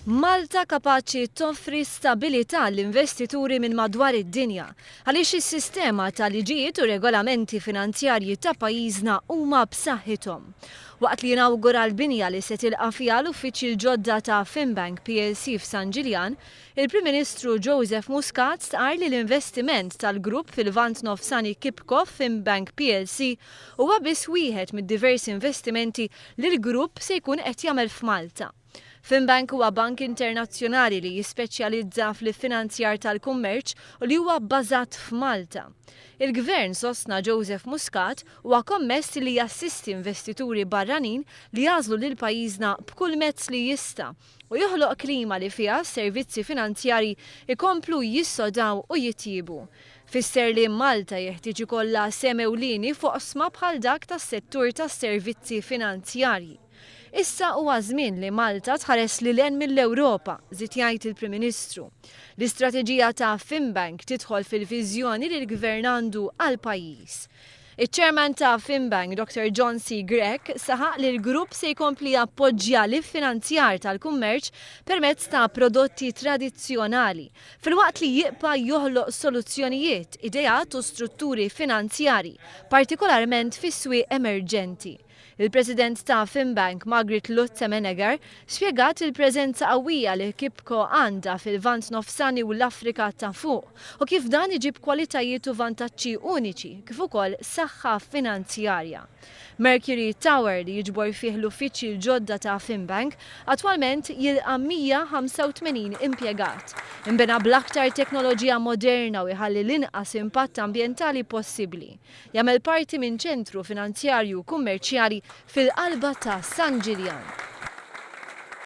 Malta kapaċi toffri stabilità l-investituri minn madwar id-dinja għaliex is-sistema ta' liġijiet u regolamenti finanzjarji ta' pajjiżna huma b'saħħithom. Waqt li inawgura l-binja li se tilqa fiha l-uffiċji l-ġodda ta' FIMbank PLC f'San Ġiljan, il-Prim Ministru Joseph Muscat stqarr li l-investiment tal-grupp fil-Lvant Nofsani FIMbank PLC huwa biss wieħed mid-diversi investimenti li l-grupp se jkun qed jagħmel f'Malta. FIMbank huwa bank internazzjonali li jispeċjalizza fl-finanzjar tal-kummerċ u li huwa bbażat f'Malta. Il-Gvern sostna Joseph Muscat huwa kommess li jassisti investituri barranin li jażlu lil pajjiżna b'kull mezz li jista' u joħloq klima li fiha s-servizzi finanzjari ikomplu jissodaw u jitjiebu. Fisser li Malta jeħtieġ ikollha sem ewlieni fuq oqsma bħal dak tas-settur tas-servizzi finanzjarji. Issa huwa żmien li Malta tħares lil hinn mill-Ewropa, żied jgħid il-Prim Ministru. L-istrateġija ta' FIMbank tidħol fil-viżjoni li l-Gvern għandu għall-pajjiż. Iċ-Chairman ta' FIMbank, Dr. John C. Grech, saħaq li l-grupp se jkompli jappoġġja l-finanzjar tal-kummerċ permezz ta' prodotti tradizzjonali, filwaqt li jibqa' joħloq soluzzjonijiet, ideat u strutturi finanzjari, partikolarment fis-swieq emerġenti. Il-President ta' FIMbank, Margaret Lutz-Menegger, spjegat il-preżenza qawwija li kibko għandha fil-Lvant Nofsani u l-Afrika ta' fuq u kif dan iġib kwalitajiet u vantaġġi uniċi kif ukoll saħħa finanzjarja. Mercury Tower li jiġbor fih l-uffiċji l-ġodda ta' FIMbank attwalment jilqa' 185 impjegat. Imbena bl-aktar teknoloġija moderna u jħalli l-inqas impatt ambjentali possibbli. Jagħmel parti minn ċentru finanzjarju kummerċjali fil-qalba ta' San Ġiljan.